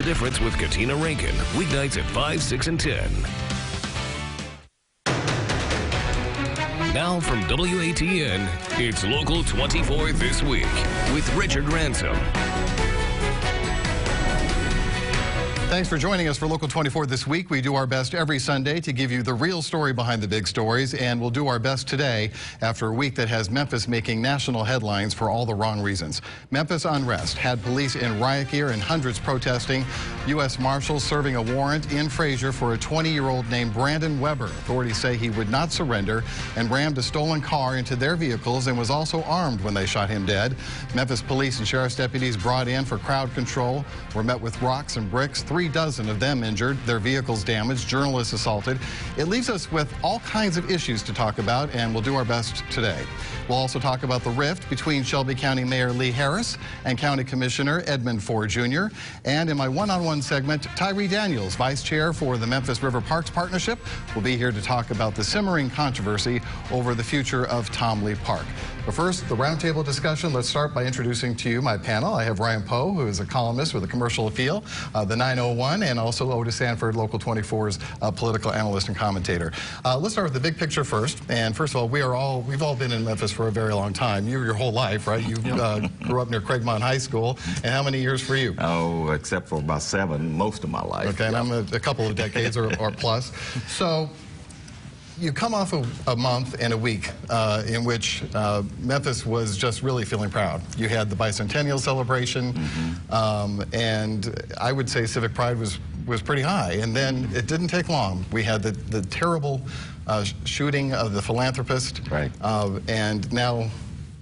The Difference with Katina Rankin, weeknights at 5, 6, and 10. Now from WATN, it's Local 24 This Week with Richard Ransom. Thanks for joining us for Local 24 This Week. We do our best every Sunday to give you the real story behind the big stories, and we'll do our best today after a week that has Memphis making national headlines for all the wrong reasons. Memphis unrest had police in riot gear and hundreds protesting. U.S. Marshals serving a warrant in Frazier for a 20-year-old named Brandon Weber. Authorities say he would not surrender and rammed a stolen car into their vehicles and was also armed when they shot him dead. Memphis police and sheriff's deputies brought in for crowd control were met with rocks and bricks. 3 dozen of them injured, their vehicles damaged, journalists assaulted. It leaves us with all kinds of issues to talk about, and we'll do our best today. We'll also talk about the rift between Shelby County Mayor Lee Harris and County Commissioner Edmund Ford Jr. And in my one-on-one segment, Tyree Daniels, Vice Chair for the Memphis River Parks Partnership, will be here to talk about the simmering controversy over the future of Tom Lee Park. But first, the roundtable discussion. Let's start by introducing to you my panel. I have Ryan Poe, who is a columnist with the Commercial Appeal, the 901, and also Otis Sanford, Local 24's political analyst and commentator. Let's start with the big picture first. And first of all, we've all been in Memphis for a very long time. You your whole life, right? You grew up near Craigmont High School. And how many years for you? Oh, except for about 7, most of my life. Okay, and I'm a couple of decades or plus. So you come off of a month and a week in which Memphis was just really feeling proud. You had the bicentennial celebration, and I would say civic pride was pretty high. And then it didn't take long. We had the terrible shooting of the philanthropist, right. And now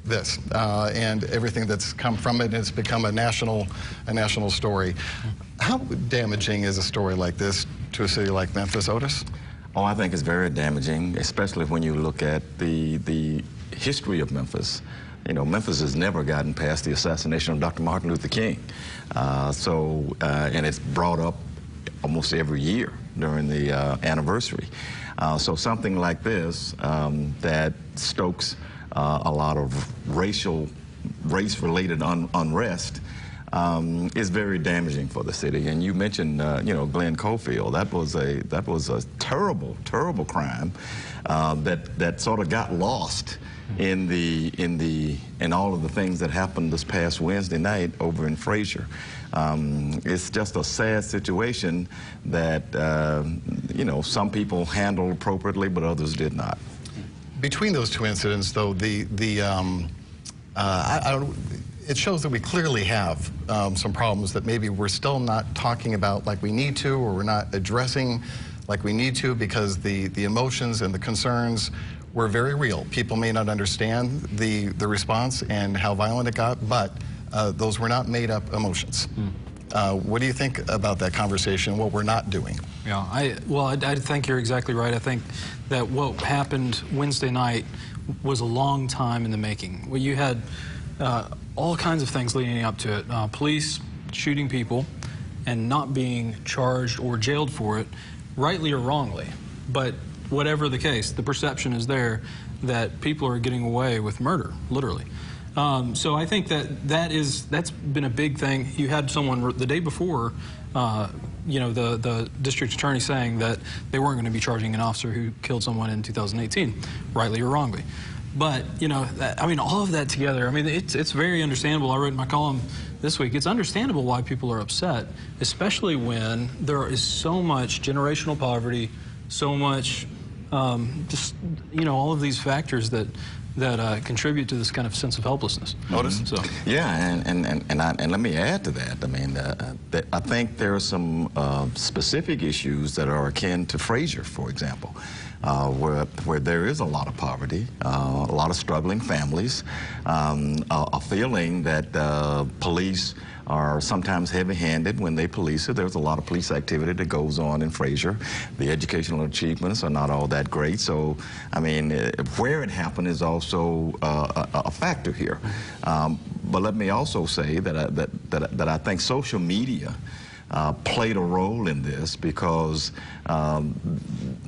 this, and everything that's come from it. And it's become a national story. How damaging is a story like this to a city like Memphis, Otis? Oh, I think it's very damaging, especially when you look at the history of Memphis. You know, Memphis has never gotten past the assassination of Dr. Martin Luther King. And it's brought up almost every year during the anniversary. So something like this that stokes a lot of race-related unrest is very damaging for the city. And you mentioned, you know, Glenn Cofield. That was a terrible, terrible crime that sort of got lost in all of the things that happened this past Wednesday night over in Frazier. It's just a sad situation that you know, some people handled appropriately, but others did not. Between those two incidents, though, it shows that we clearly have some problems that maybe we're still not talking about like we need to, or we're not addressing like we need to, because the emotions and the concerns were very real. People may not understand the response and how violent it got, but those were not made up emotions. What do you think about that conversation, what we're not doing? Yeah, I think you're exactly right. I think that what happened Wednesday night was a long time in the making. Well, you had all kinds of things leading up to it. Police shooting people and not being charged or jailed for it, rightly or wrongly. But whatever the case, the perception is there that people are getting away with murder, literally. So I think that's been a big thing. You had someone the day before, you know, the district attorney saying that they weren't going to be charging an officer who killed someone in 2018, rightly or wrongly. But, you know, I mean, all of that together, I mean, it's very understandable. I wrote in my column this week, it's understandable why people are upset, especially when there is so much generational poverty, so much, just, you know, all of these factors that contribute to this kind of sense of helplessness. Notice? So. Yeah, and let me add to that. I mean, I think there are some specific issues that are akin to Frazier, for example, where there is a lot of poverty, a lot of struggling families, a feeling that police are sometimes heavy-handed when they police it. There's a lot of police activity that goes on in Frazier. The educational achievements are not all that great. So, I mean, where it happened is also a factor here. But let me also say that I think social media played a role in this, because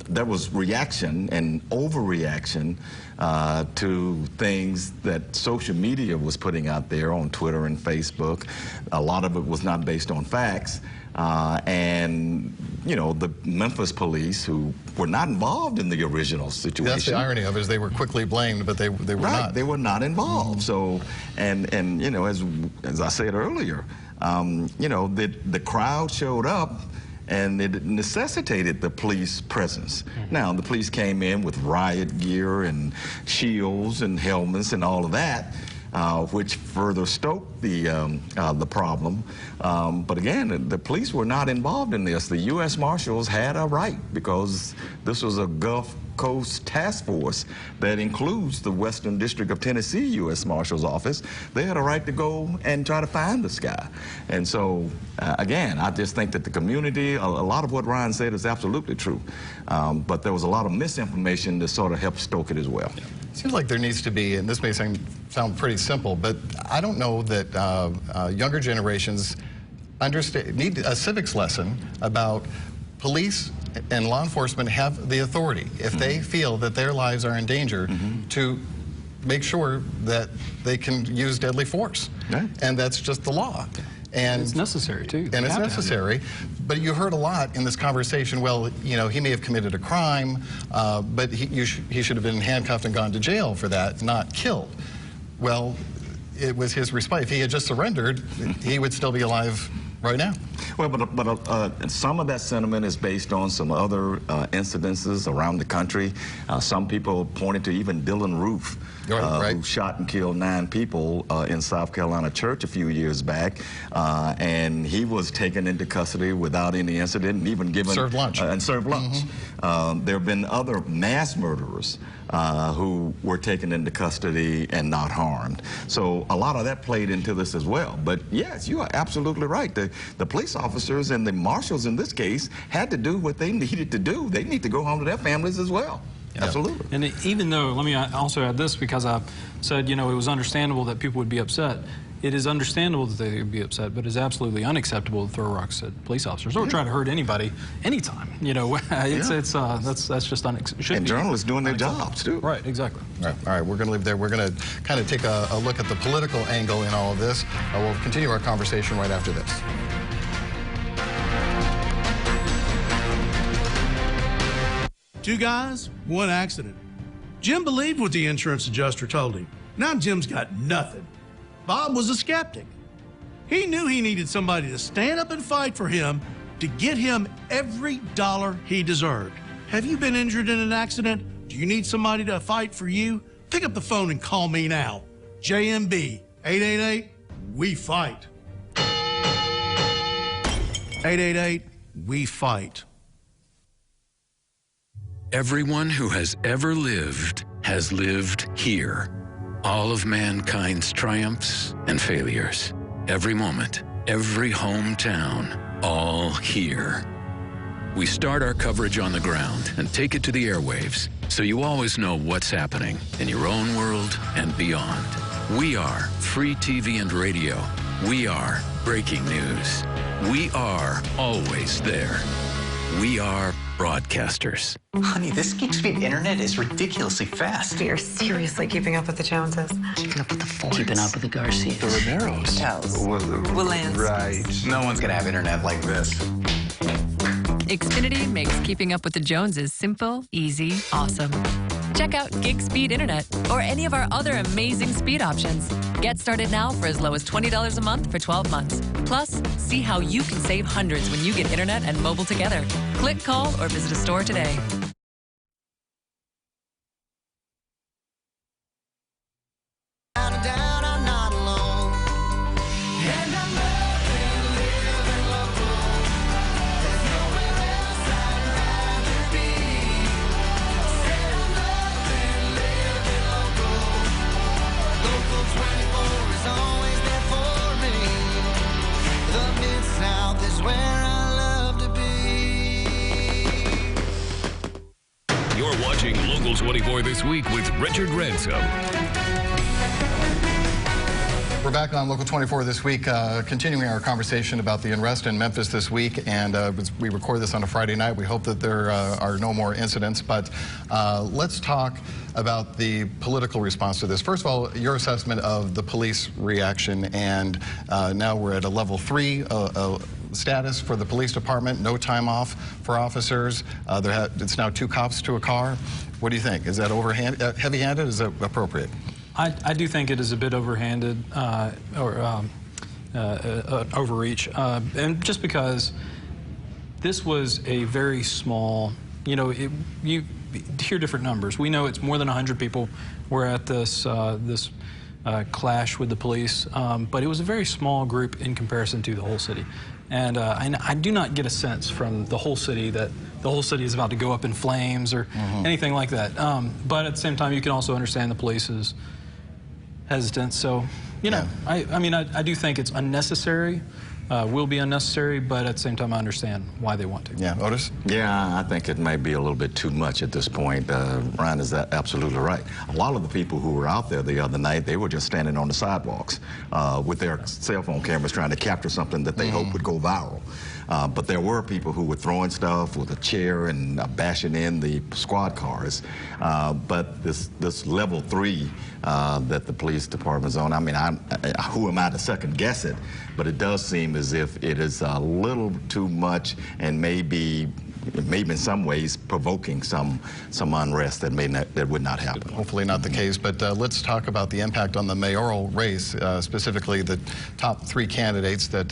there was reaction and overreaction to things that social media was putting out there on Twitter and Facebook. A lot of it was not based on facts, And, you know, the Memphis police, who were not involved in the original situation. That's the irony of it, is they were quickly blamed, but they were not. They were not involved. So, and you know, as I said earlier, you know, the crowd showed up, and it necessitated the police presence. Now, the police came in with riot gear and shields and helmets and all of that, which further stoked the problem. But again, the police were not involved in this. The U.S. Marshals had a right, because this was a Gulf Coast task force that includes the Western District of Tennessee U.S. Marshal's Office. They had a right to go and try to find this guy. And so, again, I just think that the community, a lot of what Ryan said is absolutely true. But there was a lot of misinformation that sort of helped stoke it as well. It seems like there needs to be, and this may sound pretty simple, but I don't know that younger generations need a civics lesson about police and law enforcement have the authority, if they feel that their lives are in danger, to make sure that they can use deadly force. And that's just the law. And it's necessary, too. And it's necessary. But you heard a lot in this conversation, well, you know, he may have committed a crime, but he should have been handcuffed and gone to jail for that, not killed. Well, it was his response. If he had just surrendered, he would still be alive right now. Well, but some of that sentiment is based on some other incidences around the country. Some people pointed to even Dylan Roof, who shot and killed 9 people in South Carolina church a few years back, and he was taken into custody without any incident and even given served lunch. There have been other mass murderers who were taken into custody and not harmed. So a lot of that played into this as well. But yes, you are absolutely right. The police officers and the marshals in this case had to do what they needed to do. They need to go home to their families as well. Yeah. Absolutely. And even though, let me also add this, because I said, you know, it was understandable that people would be upset. It is understandable that they would be upset, but it's absolutely unacceptable to throw rocks at police officers or try to hurt anybody anytime. You know, that's just unacceptable. And journalists doing their jobs too. Right, exactly. All right, we're going to leave there. We're going to kind of take a look at the political angle in all of this. We'll continue our conversation right after this. Two guys, one accident. Jim believed what the insurance adjuster told him. Now Jim's got nothing. Bob was a skeptic. He knew he needed somebody to stand up and fight for him to get him every dollar he deserved. Have you been injured in an accident? Do you need somebody to fight for you? Pick up the phone and call me now. JMB 888-WE-FIGHT. 888-WE-FIGHT. Everyone who has ever lived has lived here. All of mankind's triumphs and failures. Every moment, every hometown, all here. We start our coverage on the ground and take it to the airwaves, so you always know what's happening in your own world and beyond. We are free TV and radio. We are breaking news. We are always there. We are broadcasters. Honey, this Geek Speed internet is ridiculously fast. We are seriously keeping up with the Joneses. Keeping up with the Fords. Keeping up with the Garcias. The Riveros. Willans. Right. No one's gonna have internet like this. Xfinity makes keeping up with the Joneses simple, easy, awesome. Check out Gig Speed Internet or any of our other amazing speed options. Get started now for as low as $20 a month for 12 months. Plus, see how you can save hundreds when you get internet and mobile together. Click, call, or visit a store today. You're watching Local 24 This Week with Richard Ransom. We're back on Local 24 This Week, continuing our conversation about the unrest in Memphis this week, and we record this on a Friday night. We hope that there are no more incidents, but let's talk about the political response to this. First of all, your assessment of the police reaction, and now we're at a level 3 status for the police department, no time off for officers. It's now 2 cops to a car. What do you think? Is that heavy-handed? Is that appropriate? I do think it is a bit overhanded or overreach, and just because this was a very small, you hear different numbers. We know it's more than 100 people were at this clash with the police, but it was a very small group in comparison to the whole city. And I do not get a sense from the whole city that the whole city is about to go up in flames or anything like that. But at the same time, you can also understand the police's hesitance. So, I do think it's unnecessary. Will be unnecessary, but at the same time, I understand why they want to. Yeah, Otis? Yeah, I think it may be a little bit too much at this point. Ryan is absolutely right. A lot of the people who were out there the other night, they were just standing on the sidewalks with their cell phone cameras trying to capture something that they hoped would go viral. But there were people who were throwing stuff with a chair and bashing in the squad cars. But this level 3 that the police department's on, I mean, who am I to second guess it? But it does seem as if it is a little too much and maybe in some ways provoking some unrest that would not happen. Hopefully not the case, but let's talk about the impact on the mayoral race, specifically the top 3 candidates that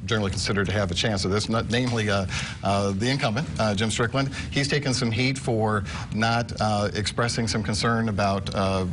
generally considered to have a chance of this, namely the incumbent, Jim Strickland. He's taken some heat for not expressing some concern about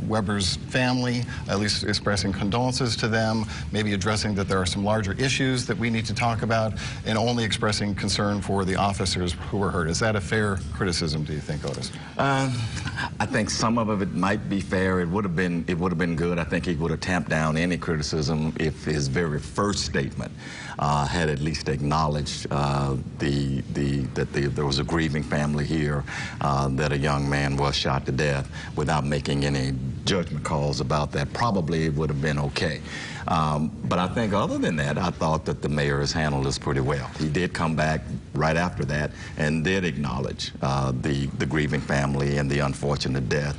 Weber's family, at least expressing condolences to them, maybe addressing that there are some larger issues that we need to talk about, and only expressing concern for the officers who were hurt. Is that a fair criticism, do you think, Otis? I think some of it might be fair. It would have been good. I think he would have tamped down any criticism if his very first statement had at least acknowledged that there was a grieving family here, that a young man was shot to death, without making any judgment calls about that. Probably it would have been okay. But I think other than that, I thought that the mayor has handled this pretty well. He did come back right after that and did acknowledge the grieving family and the unfortunate death.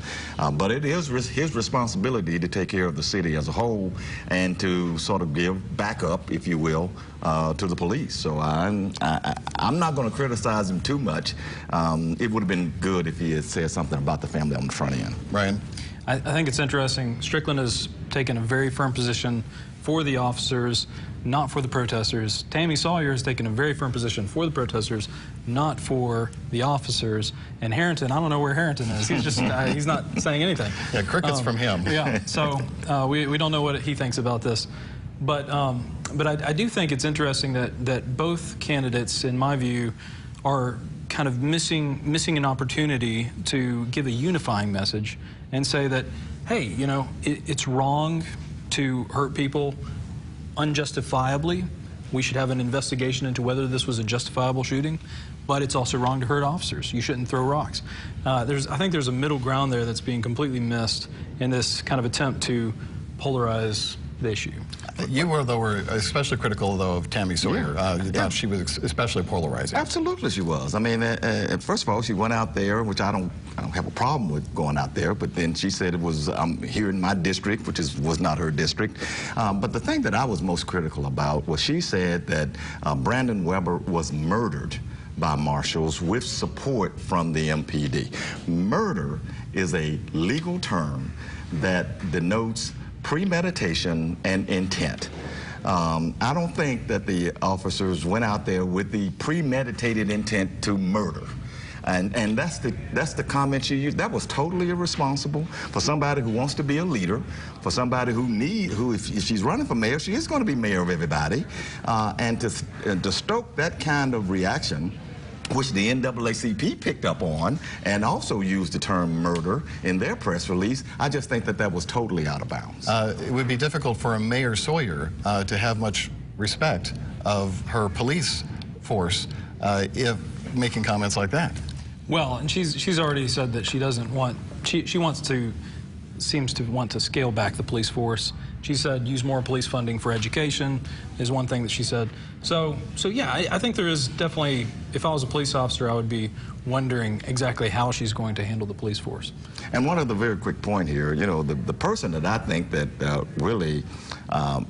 But it is his responsibility to take care of the city as a whole and to sort of give backup, if you will, to the police. So I'm not going to criticize him too much. It would have been good if he had said something about the family on the front end. Ryan? I think it's interesting. Strickland has taken a very firm position for the officers, not for the protesters. Tammy Sawyer has taken a very firm position for the protesters, not for the officers. And Harrington, I don't know where Harrington is. He's just, he's not saying anything. Yeah, crickets from him. Yeah, so we don't know what he thinks about this. But I do think it's interesting that both candidates, in my view, are kind of missing an opportunity to give a unifying message and say that, hey, it's wrong to hurt people unjustifiably. We should have an investigation into whether this was a justifiable shooting, but it's also wrong to hurt officers. You shouldn't throw rocks. I think there's a middle ground there that's being completely missed in this kind of attempt to polarize the issue. You were especially critical, though, of Tammy Sawyer. You thought she was especially polarizing. Absolutely, she was. I mean, first of all, she went out there, which I don't have a problem with going out there. But then she said it was here in my district, which was not her district. But the thing that I was most critical about was she said that Brandon Weber was murdered by marshals with support from the MPD. Murder is a legal term that denotes premeditation and intent. I don't think that the officers went out there with the premeditated intent to murder. And that's the comment she used. That was totally irresponsible for somebody who wants to be a leader, for somebody who if she's running for mayor, she is going to be mayor of everybody. And to stoke that kind of reaction, which the NAACP picked up on and also used the term murder in their press release, I just think that was totally out of bounds. It would be difficult for a Mayor Sawyer to have much respect of her police force if making comments like that. Well, and she's already said that she doesn't want, she seems to want to scale back the police force She said use more police funding for education is one thing that she said. So yeah, I think there is definitely, if I was a police officer, I would be wondering exactly how she's going to handle the police force. And one other very quick point here, you know, the person that I think that really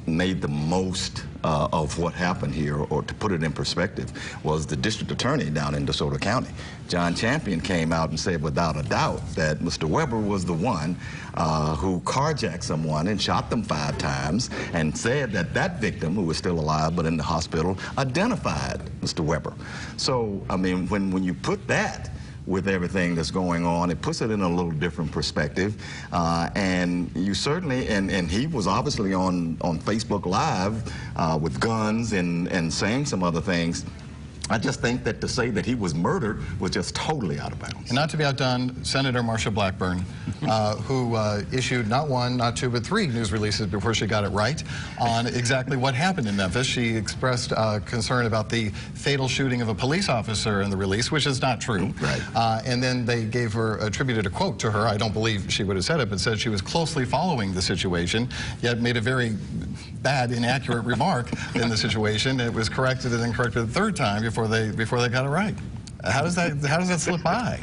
made the most of what happened here, or to put it in perspective, was the district attorney down in DeSoto County. John Champion came out and said without a doubt that Mr. Weber was the one who carjacked someone and shot them 5 times, and said that that victim, who was still alive but in the hospital, identified Mr. Weber. So, I mean, when you put that with everything that's going on, it puts it in a little different perspective. And you certainly, and he was obviously on Facebook Live with guns and saying some other things. I just think that to say that he was murdered was just totally out of bounds. And not to be outdone, Senator Marsha Blackburn, who issued not 1, not 2, but 3 news releases before she got it right on exactly what happened in Memphis. She expressed concern about the fatal shooting of a police officer in the release, which is not true. Right. And then they gave her, attributed a quote to her. I don't believe she would have said it, but said she was closely following the situation, yet made a very bad, inaccurate remark in the situation. It was corrected and then corrected the 3rd time before they got it right. How does that slip by?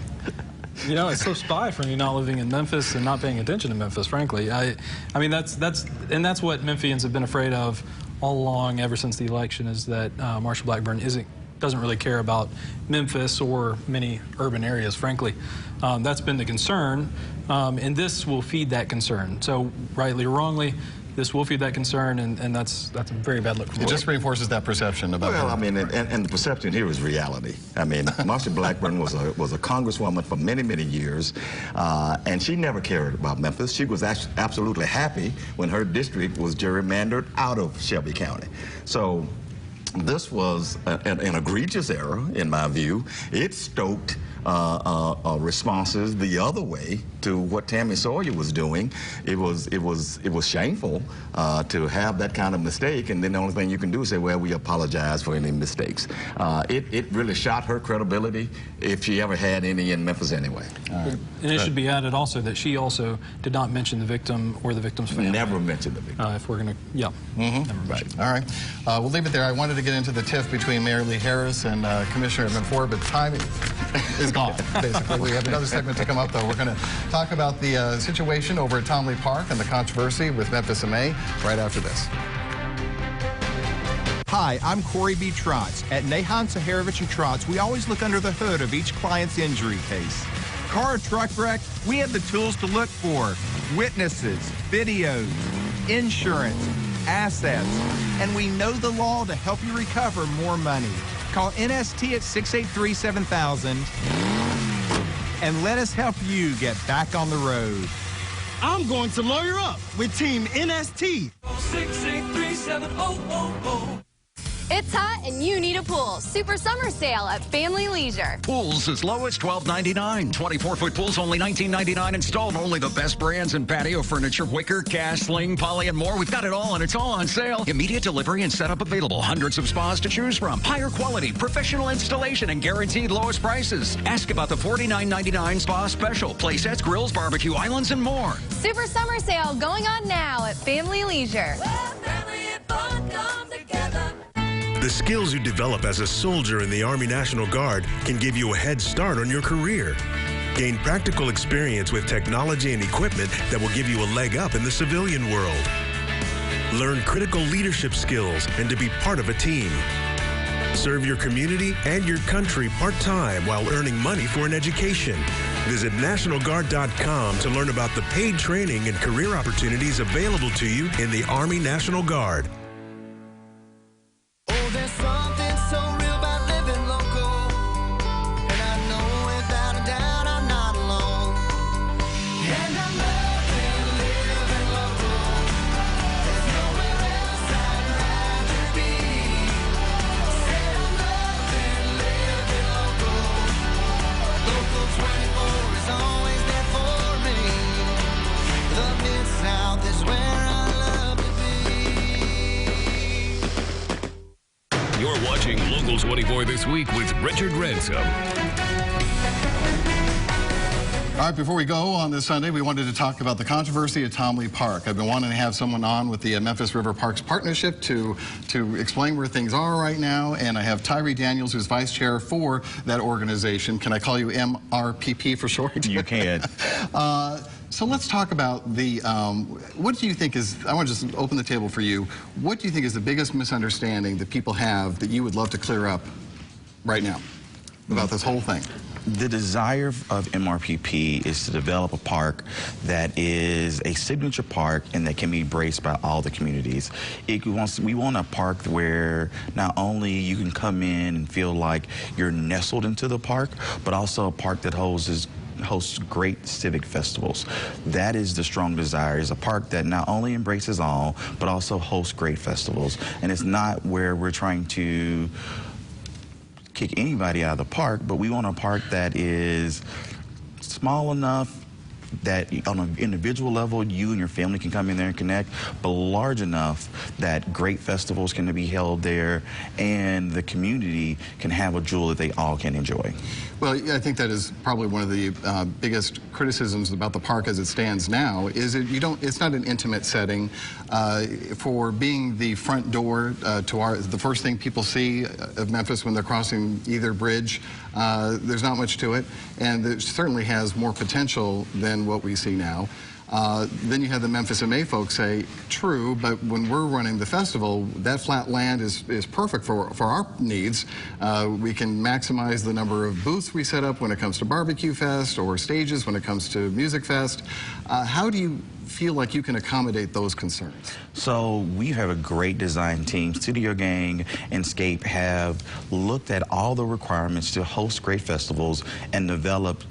You know, it slips by from you not living in Memphis and not paying attention to Memphis, frankly. I mean, that's what Memphians have been afraid of all along, ever since the election, is that Marsha Blackburn doesn't really care about Memphis or many urban areas, frankly. That's been the concern, and this will feed that concern. So, rightly or wrongly, this will feed that concern, and that's a very bad look for It just reinforces that perception about Well, I mean, and the perception here is reality. I mean, Marsha Blackburn was a congresswoman for many, many years, and she never cared about Memphis. She was absolutely happy when her district was gerrymandered out of Shelby County. So this was an egregious error, in my view. It stoked responses the other way to what Tammy Sawyer was doing. It was shameful to have that kind of mistake, and then the only thing you can do is say, well, we apologize for any mistakes. It really shot her credibility, if she ever had any in Memphis anyway. Right. And it should be added also that she also did not mention the victim or the victim's family. Never mentioned the victim. If we're going to, yeah. Never mentioned. All right. We'll leave it there. I wanted to get into the tiff between Mayor Lee Harris and Commissioner Edmund Ford, but time is gone, basically. We have another segment to come up, though. We're going to talk about the situation over at Tom Lee Park and the controversy with Memphis MA right after this. Hi, I'm Corey B. Trotz. At Nahan Saharovich and Trotz, we always look under the hood of each client's injury case. Car or truck wreck, we have the tools to look for: witnesses, videos, insurance, assets, and we know the law to help you recover more money. Call NST at 683-7000 and let us help you get back on the road. I'm going to lawyer up with Team NST. 683-7000. It's hot and you need a pool. Super summer sale at Family Leisure. Pools as low as $12.99. 24-foot pools only $19.99 installed. Only the best brands in patio furniture, wicker, cast, sling, poly, and more. We've got it all, and it's all on sale. Immediate delivery and setup available. Hundreds of spas to choose from. Higher quality, professional installation, and guaranteed lowest prices. Ask about the $49.99 spa special. Play sets, grills, barbecue islands, and more. Super summer sale going on now at Family Leisure. The skills you develop as a soldier in the Army National Guard can give you a head start on your career. Gain practical experience with technology and equipment that will give you a leg up in the civilian world. Learn critical leadership skills and to be part of a team. Serve your community and your country part-time while earning money for an education. Visit NationalGuard.com to learn about the paid training and career opportunities available to you in the Army National Guard. There's something so real about living local, and I know without a doubt I'm not alone. And I'm loving living local. There's nowhere else I'd rather be. Said I'm loving living local. Local 24 is always there for me. The Mid-South is where I love to be. You're watching Local 24 This Week with Richard Ransom. All right, before we go on this Sunday, we wanted to talk about the controversy at Tom Lee Park. I've been wanting to have someone on with the Memphis River Parks Partnership to explain where things are right now, and I have Tyree Daniels, who's vice chair for that organization. Can I call you MRPP for short? You can. So let's talk about the, what do you think is, I want to just open the table for you. What do you think is the biggest misunderstanding that people have that you would love to clear up right now about this whole thing? The desire of MRPP is to develop a park that is a signature park and that can be embraced by all the communities. We want a park where not only you can come in and feel like you're nestled into the park, but also a park that hosts great civic festivals. That is the strong desire, is a park that not only embraces all, but also hosts great festivals. And it's not where we're trying to kick anybody out of the park, but we want a park that is small enough that on an individual level, you and your family can come in there and connect, but large enough that great festivals can be held there and the community can have a jewel that they all can enjoy. Well, I think that is probably one of the biggest criticisms about the park as it stands now, is it's not an intimate setting. For being the front door to the first thing people see of Memphis when they're crossing either bridge, there's not much to it, and it certainly has more potential than what we see now. Then you have the Memphis MA folks say, true, but when we're running the festival, that flat land is perfect for our needs. We can maximize the number of booths we set up when it comes to Barbecue Fest or stages when it comes to Music Fest. How do you feel like you can accommodate those concerns? So we have a great design team. Studio Gang and Scape have looked at all the requirements to host great festivals and developed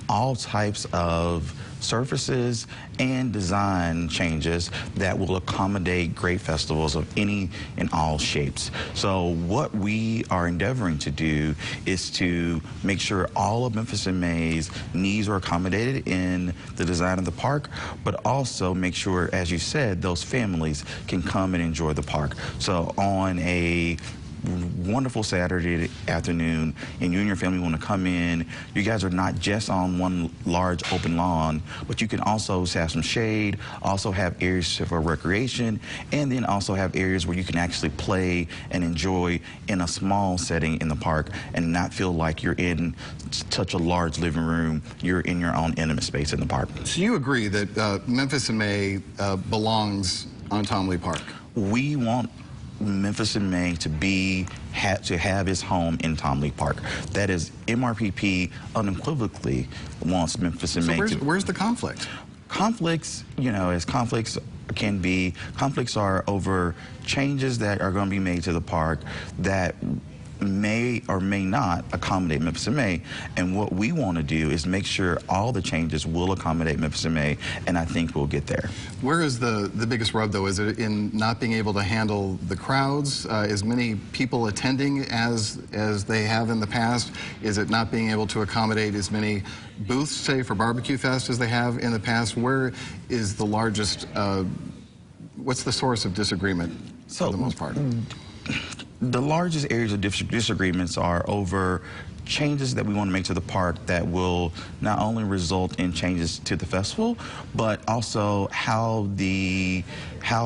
all types of surfaces and design changes that will accommodate great festivals of any and all shapes. So what we are endeavoring to do is to make sure all of Memphis MA's needs are accommodated in the design of the park, but also make sure, as you said, those families can come and enjoy the park. So on a wonderful Saturday afternoon and you and your family want to come in, you guys are not just on one large open lawn, but you can also have some shade, also have areas for recreation, and then also have areas where you can actually play and enjoy in a small setting in the park and not feel like you're in such a large living room. You're in your own intimate space in the park. So you agree that Memphis MA belongs on Tom Lee Park? We want Memphis MA to have its home in Tom Lee Park. That is, MRPP unequivocally wants Memphis MA to... Where's the conflict? Conflicts, you know, as conflicts can be, conflicts are over changes that are going to be made to the park that may or may not accommodate Memphis MA, and what we want to do is make sure all the changes will accommodate Memphis MA, and I think we'll get there. Where is the biggest rub, though? Is it in not being able to handle the crowds, as many people attending as they have in the past? Is it not being able to accommodate as many booths, say, for Barbecue Fest as they have in the past? Where is the largest, what's the source of disagreement for the most part? The largest areas of disagreements are over changes that we want to make to the park that will not only result in changes to the festival, but also how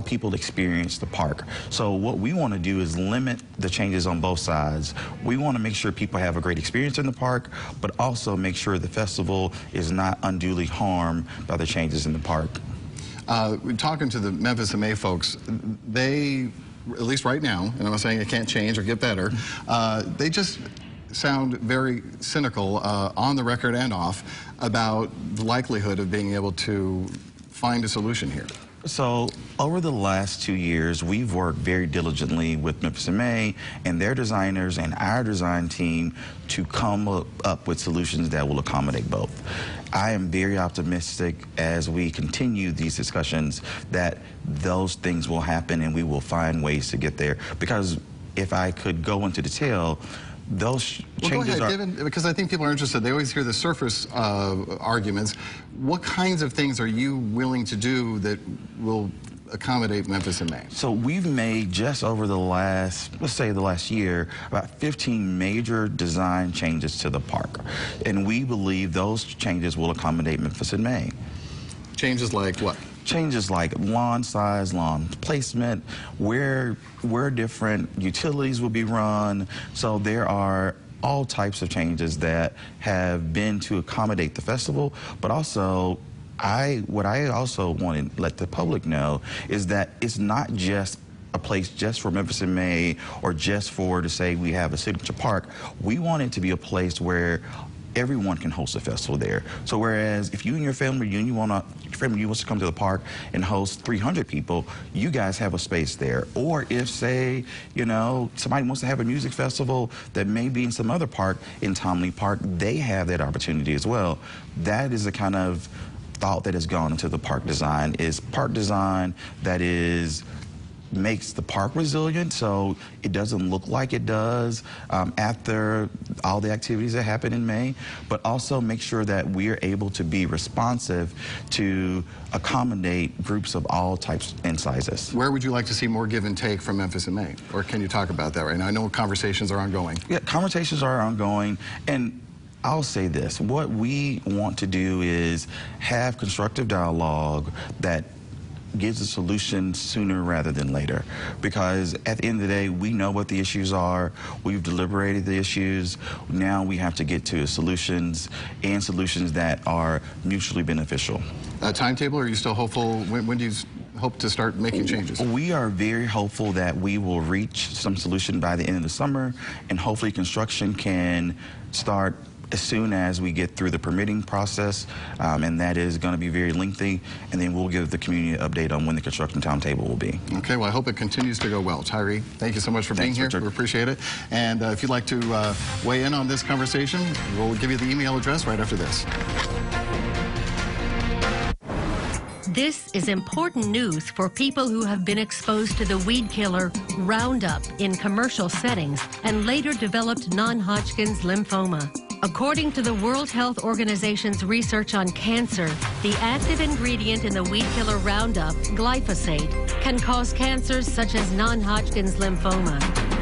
people experience the park. So what we want to do is limit the changes on both sides. We want to make sure people have a great experience in the park, but also make sure the festival is not unduly harmed by the changes in the park. Talking to the Memphis MA folks, they, at least right now, and I'm not saying it can't change or get better, they just sound very cynical on the record and off about the likelihood of being able to find a solution here. So over the last 2 years, we've worked very diligently with Memphis MA and their designers and our design team to come up with solutions that will accommodate both. I am very optimistic as we continue these discussions that those things will happen and we will find ways to get there. Because if I could go into detail, those changes go ahead, because I think people are interested. They always hear the surface arguments. What kinds of things are you willing to do that will accommodate Memphis in May? So we've made just over the last, let's say the last year, about 15 major design changes to the park. And we believe those changes will accommodate Memphis in May. Changes like what? Changes like lawn size, lawn placement, where different utilities will be run. So there are all types of changes that have been to accommodate the festival, but also what I also want to let the public know is that it's not just a place just for Memphis in May or just for to say we have a signature park. We want it to be a place where everyone can host a festival there. So whereas if you and your family reunion wants to come to the park and host 300 people, you guys have a space there. Or if, say, you know, somebody wants to have a music festival that may be in some other park, in Tomley Park, they have that opportunity as well. That is the kind of thought that has gone into the park design, is park design that makes the park resilient, so it doesn't look like it does after all the activities that happen in May, but also make sure that we are able to be responsive to accommodate groups of all types and sizes. Where would you like to see more give and take from Memphis in May? Or can you talk about that right now? I know conversations are ongoing. Yeah, conversations are ongoing, and I'll say this. What we want to do is have constructive dialogue that gives a solution sooner rather than later. Because at the end of the day, we know what the issues are. We've deliberated the issues. Now we have to get to solutions, and solutions that are mutually beneficial. Timetable, are you still hopeful? When do you hope to start making changes? We are very hopeful that we will reach some solution by the end of the summer, and hopefully construction can start as soon as we get through the permitting process, and that is going to be very lengthy, and then we'll give the community an update on when the construction timetable will be. Okay, well, I hope it continues to go well. Tyree, thank you so much for being here. Richard. We appreciate it. And if you'd like to weigh in on this conversation, we'll give you the email address right after this. This is important news for people who have been exposed to the weed killer Roundup in commercial settings and later developed non-Hodgkin's lymphoma. According to the World Health Organization's research on cancer, the active ingredient in the weed killer Roundup, glyphosate, can cause cancers such as non-Hodgkin's lymphoma.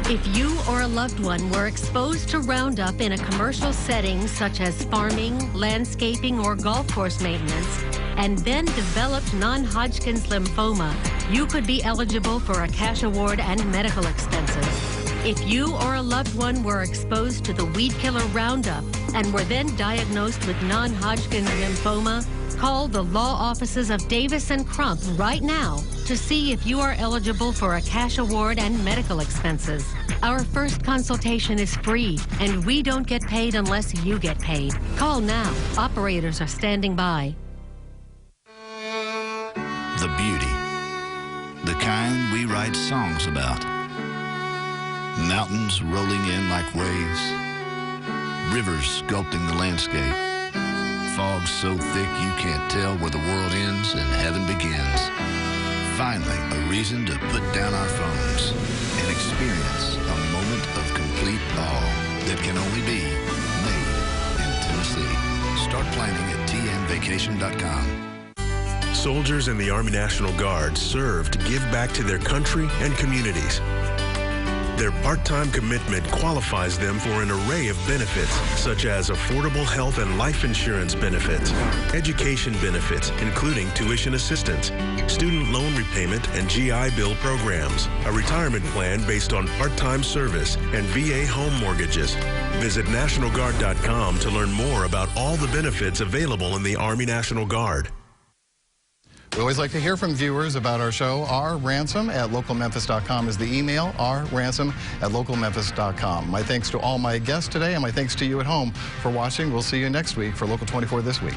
If you or a loved one were exposed to Roundup in a commercial setting such as farming, landscaping, or golf course maintenance, and then developed non-Hodgkin's lymphoma, you could be eligible for a cash award and medical expenses. If you or a loved one were exposed to the weed killer Roundup and were then diagnosed with non-Hodgkin's lymphoma, call the law offices of Davis and Crump right now to see if you are eligible for a cash award and medical expenses. Our first consultation is free, and we don't get paid unless you get paid. Call now. Operators are standing by. The beauty, the kind we write songs about. Mountains rolling in like waves, rivers sculpting the landscape, fog so thick you can't tell where the world ends and heaven begins. Finally, a reason to put down our phones and experience a moment of complete awe that can only be made in Tennessee. Start planning at tnvacation.com. Soldiers in the Army National Guard serve to give back to their country and communities. Their part-time commitment qualifies them for an array of benefits, such as affordable health and life insurance benefits, education benefits, including tuition assistance, student loan repayment and GI Bill programs, a retirement plan based on part-time service, and VA home mortgages. Visit NationalGuard.com to learn more about all the benefits available in the Army National Guard. We always like to hear from viewers about our show. rransom@localmemphis.com is the email, rransom@localmemphis.com. My thanks to all my guests today, and my thanks to you at home for watching. We'll see you next week for Local 24 This Week.